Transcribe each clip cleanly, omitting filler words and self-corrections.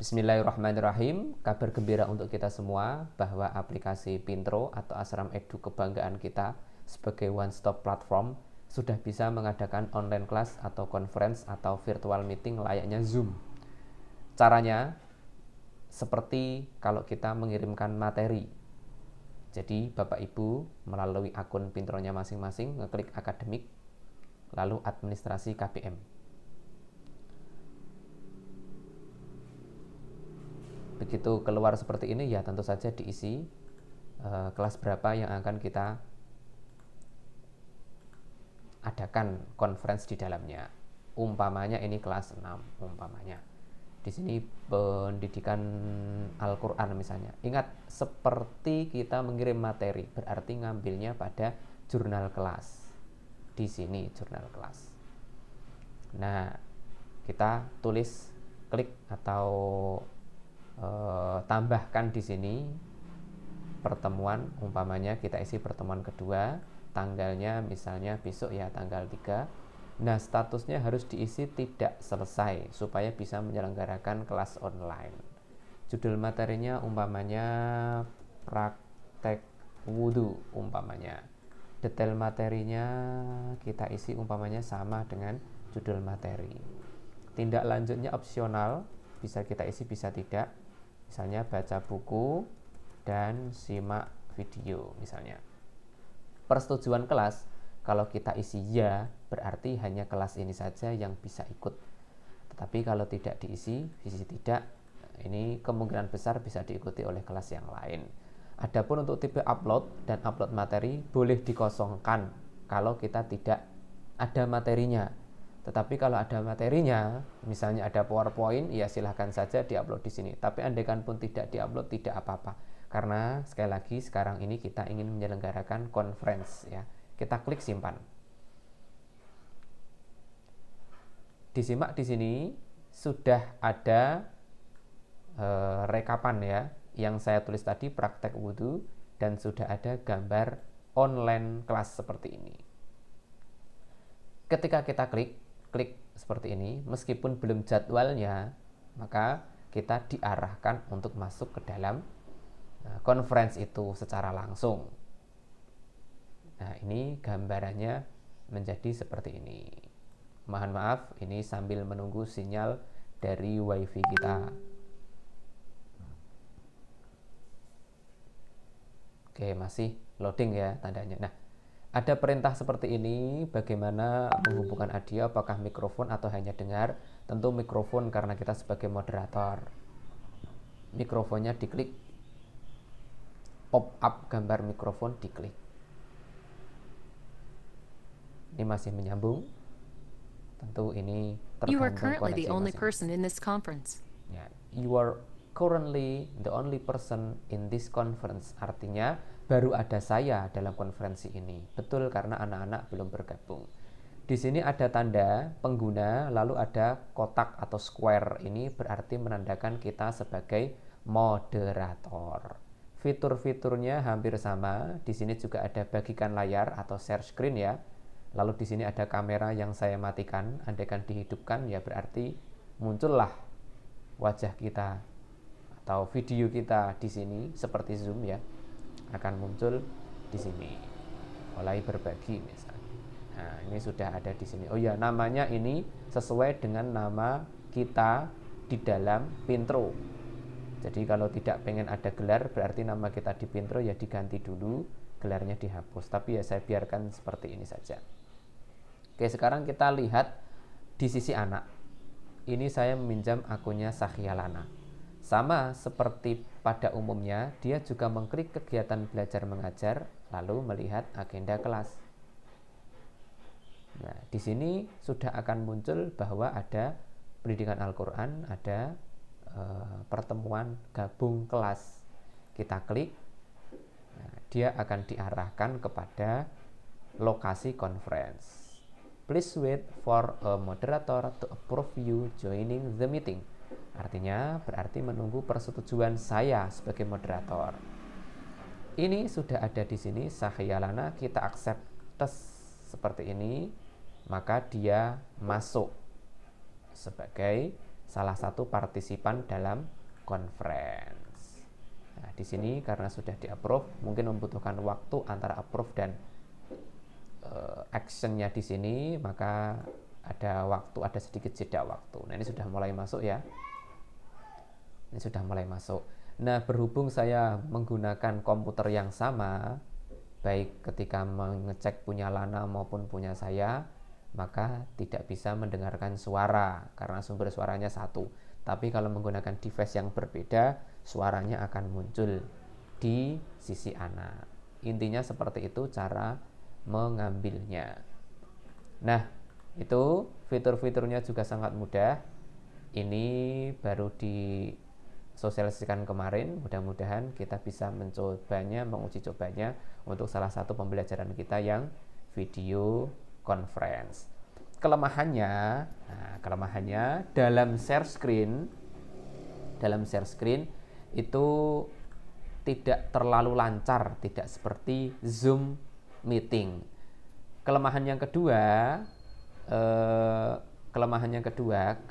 Bismillahirrahmanirrahim. Kabar gembira untuk kita semua bahwa aplikasi Pintro atau Asram Edu kebanggaan kita sebagai one stop platform sudah bisa mengadakan online class atau conference atau virtual meeting layaknya Zoom. Caranya seperti kalau kita mengirimkan materi. Jadi Bapak Ibu melalui akun Pintronya masing-masing ngeklik akademik lalu administrasi KPM. Begitu keluar seperti ini ya tentu saja diisi kelas berapa yang akan kita adakan conference di dalamnya. Umpamanya ini kelas 6 umpamanya. Di sini pendidikan Al-Qur'an misalnya. Ingat seperti kita mengirim materi, berarti ngambilnya pada jurnal kelas. Di sini jurnal kelas. Nah, kita tulis klik atau tambahkan di sini pertemuan, umpamanya kita isi pertemuan kedua, tanggalnya misalnya besok ya tanggal 3. Nah, statusnya harus diisi tidak selesai supaya bisa menyelenggarakan kelas online. Judul materinya umpamanya praktek wudhu umpamanya. Detail materinya kita isi umpamanya sama dengan judul materi. Tindak lanjutnya opsional, bisa kita isi bisa tidak. Misalnya baca buku dan simak video misalnya. Persetujuan kelas, kalau kita isi ya, berarti hanya kelas ini saja yang bisa ikut. Tetapi kalau tidak diisi tidak, ini kemungkinan besar bisa diikuti oleh kelas yang lain. Adapun untuk tipe upload dan upload materi boleh dikosongkan kalau kita tidak ada materinya. Tetapi kalau ada materinya, misalnya ada PowerPoint, ya silahkan saja diupload di sini. Tapi andaikan pun tidak diupload, tidak apa-apa. Karena sekali lagi sekarang ini kita ingin menyelenggarakan conference ya. Kita klik simpan. Disimak di sini sudah ada rekapan ya, yang saya tulis tadi praktek wudhu dan sudah ada gambar online kelas seperti ini. Ketika kita klik seperti ini, meskipun belum jadwalnya, maka kita diarahkan untuk masuk ke dalam conference itu secara langsung. Nah, ini gambarannya menjadi seperti ini. Mohon maaf, ini sambil menunggu sinyal dari wifi kita. Oke, masih loading ya tandanya. Nah, ada perintah seperti ini, bagaimana menghubungkan audio, apakah mikrofon atau hanya dengar? Tentu mikrofon karena kita sebagai moderator. Mikrofonnya diklik, pop up gambar mikrofon diklik. Ini masih menyambung. Tentu ini tergantung koneksi masing-masing. Ya, you are currently the only person in this conference. Artinya baru ada saya dalam konferensi ini. Betul, karena anak-anak belum bergabung. Di sini ada tanda pengguna, lalu ada kotak atau square. Ini berarti menandakan kita sebagai moderator. Fitur-fiturnya hampir sama. Di sini juga ada bagikan layar atau share screen ya. Lalu di sini ada kamera yang saya matikan. Andaikan dihidupkan ya berarti muncullah wajah kita atau video kita di sini seperti Zoom ya. Akan muncul di sini. Mulai berbagi misalnya. Nah, ini sudah ada di sini. Oh ya, namanya ini sesuai dengan nama kita di dalam Pintro. Jadi kalau tidak pengen ada gelar, berarti nama kita di Pintro ya diganti dulu, gelarnya dihapus. Tapi ya saya biarkan seperti ini saja. Oke, sekarang kita lihat di sisi anak. Ini saya meminjam akunnya Sahyalana. Sama seperti pada umumnya, dia juga mengklik kegiatan belajar mengajar, lalu melihat agenda kelas. Nah, di sini sudah akan muncul bahwa ada pendidikan Al-Qur'an, ada pertemuan gabung kelas. Kita klik, nah, dia akan diarahkan kepada lokasi conference. Please wait for a moderator to approve you joining the meeting. Artinya berarti menunggu persetujuan saya sebagai moderator. Ini sudah ada di sini Sahyalana, kita accept seperti ini, maka dia masuk sebagai salah satu partisipan dalam conference. Nah, di sini karena sudah di-approve, mungkin membutuhkan waktu antara approve dan actionnya di sini, maka ada sedikit jeda waktu. Nah, ini sudah mulai masuk ya. Ini sudah mulai masuk. Nah, berhubung saya menggunakan komputer yang sama, baik ketika mengecek punya Lana maupun punya saya, maka tidak bisa mendengarkan suara karena sumber suaranya satu. Tapi kalau menggunakan device yang berbeda, suaranya akan muncul di sisi Ana. Intinya seperti itu cara mengambilnya. Nah, itu fitur-fiturnya juga sangat mudah. Ini baru disosialisasikan kemarin. Mudah-mudahan kita bisa mencobanya, menguji cobanya untuk salah satu pembelajaran kita yang video conference. Kelemahannya dalam share screen itu tidak terlalu lancar, tidak seperti Zoom meeting. Kelemahan yang kedua,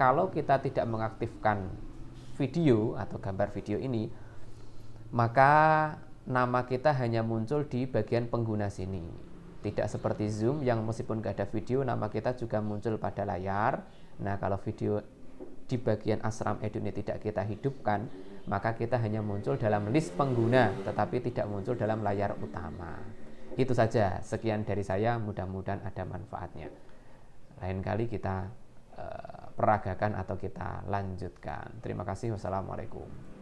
kalau kita tidak mengaktifkan video atau gambar video ini, maka nama kita hanya muncul di bagian pengguna sini. Tidak seperti Zoom yang meskipun gak ada video, nama kita juga muncul pada layar. Nah, kalau video di bagian Ashram Edu ini tidak kita hidupkan, maka kita hanya muncul dalam list pengguna, tetapi tidak muncul dalam layar utama. Itu saja, sekian dari saya, mudah-mudahan ada manfaatnya. Lain kali kita peragakan atau kita lanjutkan. Terima kasih. Wassalamualaikum.